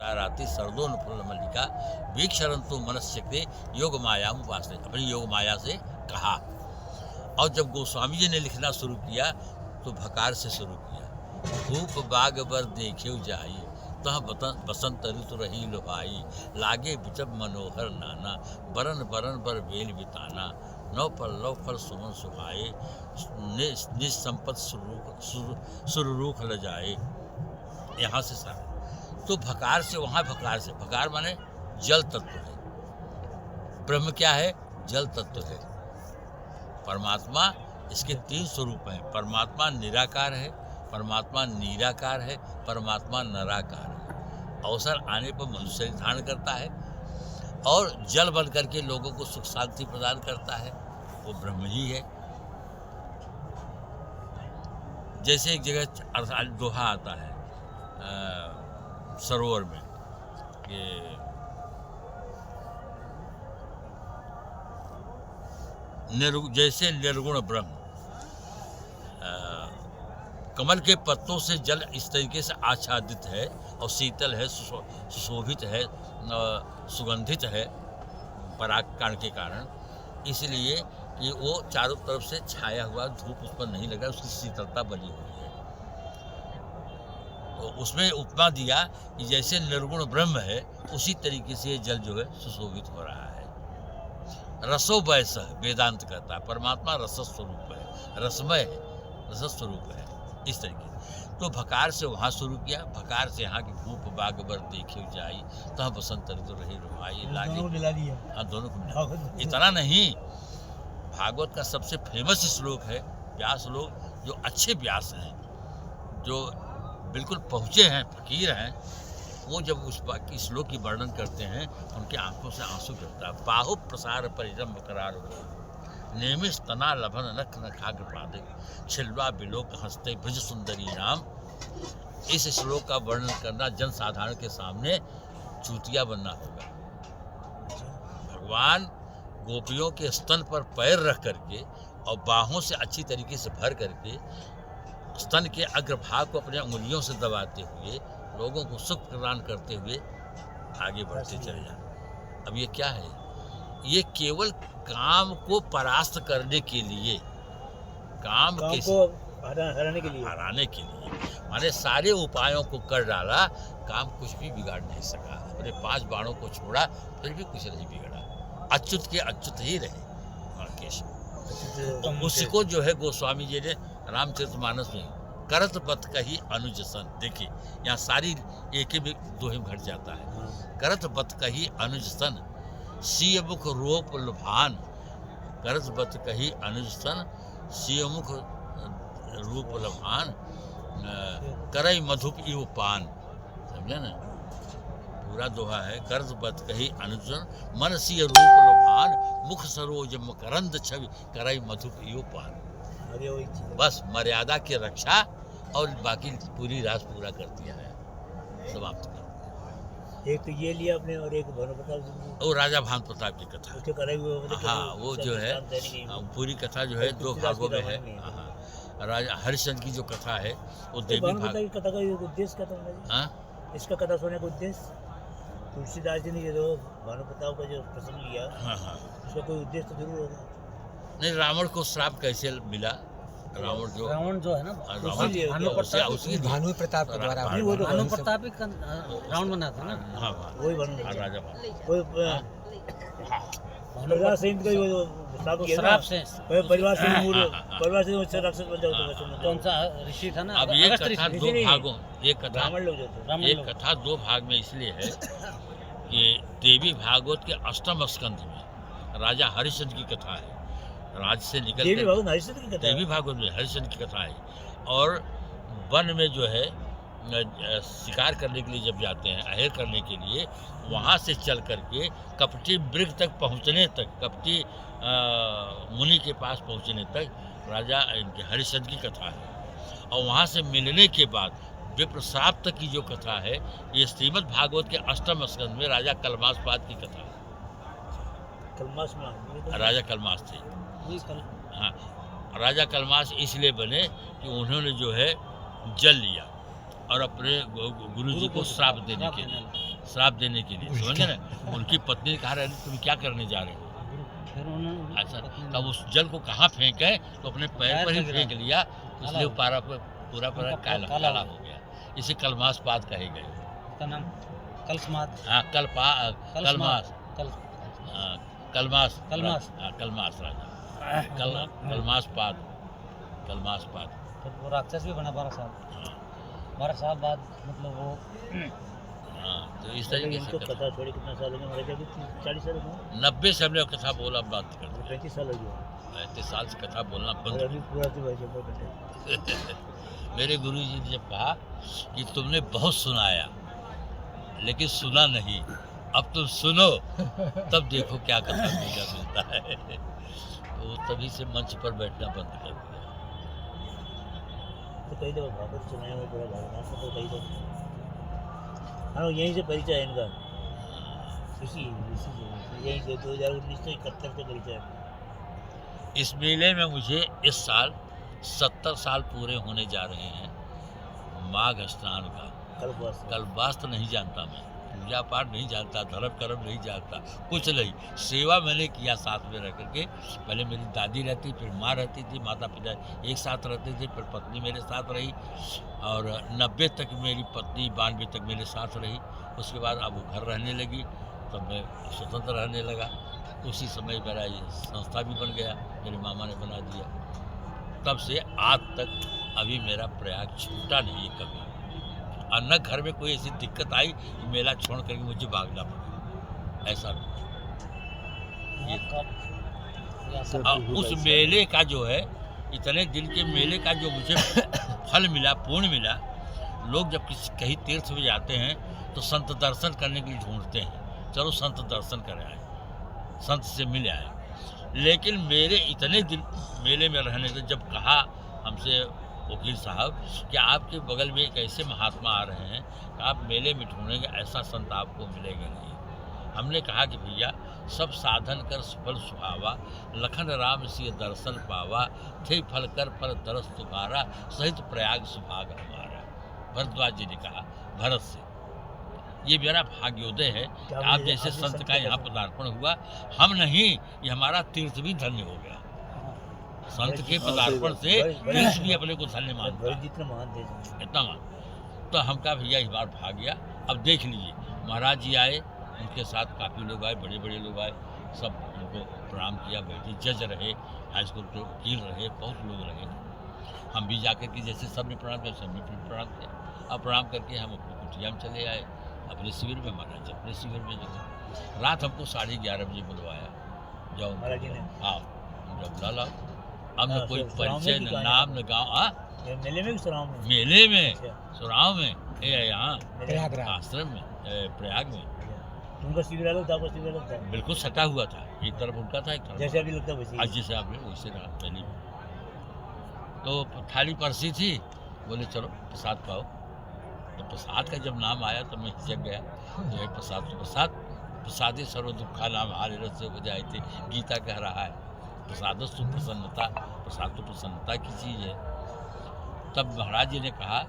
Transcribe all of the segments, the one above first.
राति सर्दोन फुल्ल मल्लिका वीक्षरंतु मनस्यक्ति योग माया उपासने, अपनी योग माया से कहा। और जब गोस्वामी जी ने लिखना शुरू किया तो भकार से शुरू किया। धूप बाग बर देखियो जाई, तह बसंत ऋतु रही लोहाई, लागे बिचब मनोहर नाना, बरन बरन बर बेल बिताना, नौ पल्लव फल सुमन सुहाए, निसंपत सुररूख ल जाए। यहाँ से सारा तो भकार से वहाँ भकार से, भकार माने जल तत्व है। ब्रह्म क्या है? जल तत्व है। परमात्मा, इसके तीन स्वरूप हैं। परमात्मा निराकार है, परमात्मा निराकार है, परमात्मा नराकार है। अवसर आने पर मनुष्य धारण करता है और जल बन करके लोगों को सुख शांति प्रदान करता है, वो ब्रह्म ही है। जैसे एक जगह दोहा आता है सरोवर में कि जैसे निर्गुण ब्रह्म, कमल के पत्तों से जल इस तरीके से आच्छादित है और शीतल है, सुशोभित है, सुगंधित है परागकण के कारण, इसलिए कि वो चारों तरफ से छाया हुआ, धूप उस पर नहीं लगा, उसकी शीतलता बनी हुई है। तो उसमें उपमा दिया कि जैसे निर्गुण ब्रह्म है उसी तरीके से ये जल जो है सुशोभित हो रहा है। रसो वैस वेदांत कहता है, परमात्मा रस स्वरूप है, रसमय है, रस स्वरूप है, इस तरीके से। तो भकार से वहाँ शुरू किया, भकार से यहाँ की धूप बाग बर देखियो जाई, तह बसंत ऋतु रही रुहाई, लागे। हाँ, दोनों को। इतना नहीं, भागवत का सबसे फेमस श्लोक है, व्यास लोग जो अच्छे व्यास हैं, जो बिल्कुल पहुँचे हैं, फकीर हैं, वो जब उस श्लोक की वर्णन करते हैं उनके आंखों से आंसू गिरता है। बाहु प्रसार परिरम्भ करार नेमिष तना लभन नख नखाग्र पादे, छिलवा बिलोक हंसते भुज सुंदरी नाम। इस श्लोक का वर्णन करना जन साधारण के सामने चूतिया बनना होगा। भगवान गोपियों के स्तन पर पैर रख करके और बाहों से अच्छी तरीके से भर करके स्तन के अग्रभाग को अपने उंगलियों से दबाते हुए लोगों को सुख प्रदान करते हुए आगे बढ़ते चले जाते। अब ये क्या है? ये केवल काम को परास्त करने के लिए, काम को हराने के लिए माने सारे उपायों को कर डाला, काम कुछ भी बिगाड़ नहीं सका। अपने 5 बाणों को छोड़ा फिर भी कुछ नहीं बिगड़ा, अच्युत के अच्युत ही रहे केशव। तो उसको जो है गोस्वामी जी ने रामचरितमानस में करत बत कही अनुज सन, देखिए यहाँ सारी एक ही दोहे में घट जाता है। करत बत कही अनुज सन, सिय मुख रूप लुभान, करत बत कही अनुज सन, सिय मुख रूप लुभान, करई मधुप इव पान। समझे ना, पूरा दोहा है। करत बत कही अनुज सन, मन सिय रूप लुभान, मुख सरोज मकरंद छवि, करई मधुप इव पान। बस मर्यादा की रक्षा और बाकी पूरी रास पूरा कर दिया है, समाप्त कर दिया। एक तो ये लिया आपने और एक भानु प्रताप, वो राजा भानु प्रताप की कथा। हाँ, वो जो है पूरी कथा जो है 2 भागों में है। राजा हरिश्चंद्र की जो कथा है वो देवी भाग की कथा का उद्देश्य क्या था? हाँ, इसका कथा सुनने का उद्देश्य तुलसीदास जी ने जो भानु प्रताप का जो प्रसंग लिया, हाँ, उसका कोई उद्देश्य तो जरूर होगा। नहीं, रावण को श्राप कैसे मिला? रावण जो है ना, भानु प्रताप के द्वारा भानु प्रताप रावण बना था ना। हाँ, वही राजा परिवार से श्राप से परिवार से राक्षस बन जाओ। कौन सा ऋषि था ना? अब ये कथा 2 भागों, ये कथा 2 भाग में इसलिए है कि देवी भागवत के 8वें स्कंध में राजा हरिश्चंद्र की कथा है। राज से निकल देवी भागवत में हरिश्चंद्र की कथा है। और वन में जो है शिकार करने के लिए जब जाते हैं, अहेर करने के लिए, वहाँ से चल करके कपटी मृग तक पहुँचने तक, कपटी मुनि के पास पहुँचने तक राजा हरिश्चंद्र की कथा है। और वहाँ से मिलने के बाद विप्रश्राप तक की जो कथा है, ये श्रीमद् भागवत के 8वें स्कंध में राजा कलमास पाद की कथा है। राजा कलमास थे। हाँ, राजा कलमास इसलिए बने कि उन्होंने जो है जल लिया और अपने गुरु जी को श्राप देने के लिए समझे ना। उनकी पत्नी ने कहा रहे तुम क्या करने जा रहे हो। अच्छा, तब उस जल को कहाँ फेंके तो अपने पैर पर ही फेंक लिया, इसलिए पूरा काला हो गया। इसे कलमासपात कहे गए। नाम कलमास। हाँ, कलमास राजा, कलमासपात। वो राक्षस भी बना 12 साल। हाँ, 12 साल बाद मतलब वो हाँ, तो इस तरीके से कथा थोड़ी कितना साल हो गया हमारे, 40 साल हो गए। 90 से हमने कथा बोला बात करते 35 साल हो गया। 35 साल से कथा बोलना और बंद। अभी पूरा तो वैसे बहुत मेरे गुरु जी ने जब कहा कि तुमने बहुत सुनाया लेकिन सुना नहीं, अब तुम सुनो तब देखो क्या कथा मिलता है। तो तभी से मंच पर बैठना बंद कर दिया। तो कई दफा भागवत सुनाया हुआ पूरा भागवत तो कई दफा। हाँ, यहीं से परिचय है इनका, इसी से यहीं से 2019 से 71 से परिचय है। इस मेले में मुझे इस साल 70 साल पूरे होने जा रहे हैं। माघ स्नान का कल्पवास तो नहीं जानता मैं, पूजा पाठ नहीं जानता, धर्म कर्म नहीं जानता, कुछ नहीं। सेवा मैंने किया साथ में रह करके। पहले मेरी दादी रहती, फिर माँ रहती थी, माता पिता एक साथ रहते थे, फिर पत्नी मेरे साथ रही और 90 तक मेरी पत्नी 92 तक मेरे साथ रही। उसके बाद अब वो घर रहने लगी, तब मैं स्वतंत्र रहने लगा। उसी समय मेरा ये संस्था भी बन गया, मेरे मामा ने बना दिया। तब से आज तक अभी मेरा प्रयाग छूटा नहीं है कभी। और न घर में कोई ऐसी दिक्कत आई कि मेला छोड़ करके मुझे भागना पड़ा, ऐसा नहीं। उस मेले का जो है, इतने दिन के मेले का जो मुझे फल मिला, पुण्य मिला। लोग जब कहीं तीर्थ में जाते हैं तो संत दर्शन करने के लिए ढूंढते हैं, चलो संत दर्शन कर आए, संत से मिल आए। लेकिन मेरे इतने दिन मेले में रहने से जब कहा हमसे वकील साहब कि आपके बगल में एक ऐसे महात्मा आ रहे हैं कि आप मेले में ढूंढेंगे, ऐसा संत आपको मिलेगा नहीं। हमने कहा कि भैया सब साधन कर सफल सुहावा, लखन राम सिय दर्शन पावा, थे फल कर पर दरस तुम्हारा, सहित प्रयाग सुभाग हमारा। भरद्वाज जी ने कहा भरत से, ये मेरा भाग्योदय है कि आप जैसे संत का यहाँ पदार्पण हुआ। हम नहीं, ये हमारा तीर्थ भी धन्य हो गया। संत के पदार्पण से तीर्थ भी अपने को धन्य मानता है, इतना मान। तो हम कहा भैया इस बार भाग गया। अब देख लीजिए, महाराज जी आए, उनके साथ काफ़ी लोग आए, बड़े बड़े लोग आए, सब उनको प्रणाम किया। बैठे जज रहे, हाई स्कूल के वकील रहे, बहुत लोग रहे। हम भी जाकर के जैसे सबने प्रणाम किया, सबने प्रणाम किया। अब प्रणाम करके हम अपनी कुटिया में चले आए, अपने शिविर में। महाराज अपने शिविर में जैसे रात हमको 11:30 बजे बुलवाया, जाओ। हाँ, जब बुला अब न कोई परिचय, न नाम, न गाँव। मेले में सुराव में यहाँ आश्रम में, प्रयाग में। उनका शिविर अलग था, आपका शिविर अलग था? बिल्कुल सटा हुआ था, एक तरफ उनका था, एक तरफ जैसे अभी लगता है आज जैसे आपने वैसे रहा पहले। तो थाली परसी थी, बोले चलो प्रसाद पाओ। तो प्रसाद का जब नाम आया तो मैं हिचक गया। तो प्रसादी सर्व दुखा नाम हारे रस से बजाए थे, गीता कह रहा है। प्रसाद प्रसन्नता, प्रसाद तो प्रसन्नता की चीज़ है। तब महाराज जी ने कहा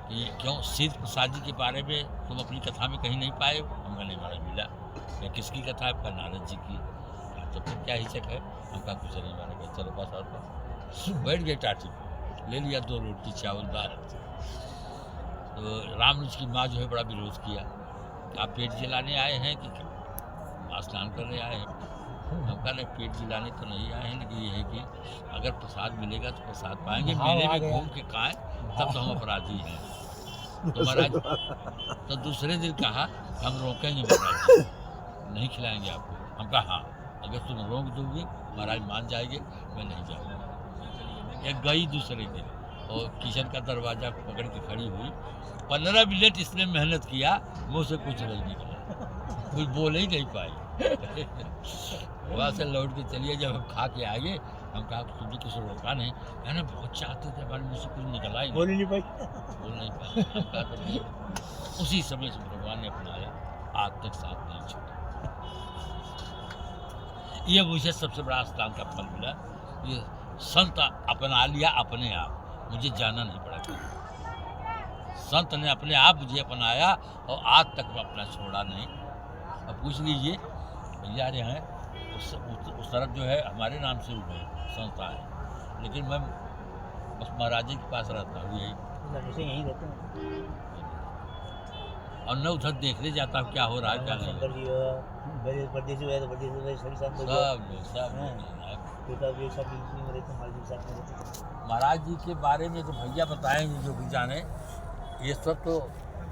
कि क्यों सिद्ध प्रसाद जी के बारे में तुम अपनी कथा में कहीं नहीं पाए? हमने नहीं महाराज मिला। मैं किसकी कथा है? आपका नारद जी की। तो फिर क्या हिचक है? हम कहा कुछ नहीं महाराज, चलो बस और बस। बैठ गए टाटी, ले लिया 2 रोटी चावल दाल। तो रामनुज की माँ जो है बड़ा विरोध किया, आप पेट जिलाने आए हैं कि स्नान करने आए हैं? हम कहा नहीं, पेट जिलाने तो नहीं आए हैं, लेकिन ये है कि अगर प्रसाद मिलेगा तो प्रसाद पाएंगे। मेले में घूम के खाएं तब तो हम अपराधी हैं। तो महाराज तो दूसरे दिन कहा हम रोकेंगे महाराज, नहीं खिलाएंगे आपको। हम कहा हाँ, अगर तुम रोक दोगे महाराज मान जाएंगे, मैं नहीं जाऊँगा। एक गई दूसरे दिन और किचन का दरवाज़ा पकड़ के खड़ी हुई। 15 मिनट इसने मेहनत किया, मुँह से कुछ नहीं निकला, कुछ बोल ही नहीं पाई। वहाँ से लौट के चलिए। जब हम खा के आगे, हम कहा तुझे कुछ रोका नहीं? मैंने बहुत चाहते थे, हमारे मुँह से कुछ निकला ही बोल नहीं पाई। तो उसी समय से भगवान ने अपनाया, आज तक साथ नहीं छोड़ा। ये मुझे सबसे बड़ा स्नान का फल मिला। ये संत अपना लिया अपने आप, मुझे जाना नहीं पड़ा। संत ने अपने आप मुझे अपनाया और आज तक मैं अपना छोड़ा नहीं। अब पूछ लीजिए भैया रहे हैं उस तरफ जो है हमारे नाम से हुए संस्था है, लेकिन मैं बस महाराज जी के पास रहता हूँ यही, हमेशा यहीं रहते हैं। और न उधर देखने जाता हूँ क्या हो रहा है क्या नहीं। शंकर जी हुआ, परदेसी हुआ तो परदेसी हुआ, सभी साथ में हुआ। सब लोग बेटा भी एक साथ इसी में रहते हैं, महाराज जी के साथ में रहते हैं। महाराज जी के बारे में तो भैया बताएंगे जो भी जाने। ये सब तो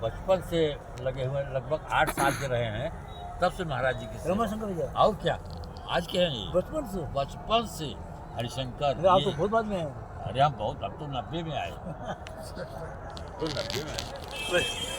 बचपन से लगे हुए, लगभग 8 साल के रहे हैं तब से महाराज जी के साथ। रमाशंकर भैया और क्या आज के हैं ये? बचपन से? बचपन से हरिशंकर। अरे आप तो ये- बहुत बाद में हैं। अरे हम बहुत, अब तो 90 में आए तो 90 में आए।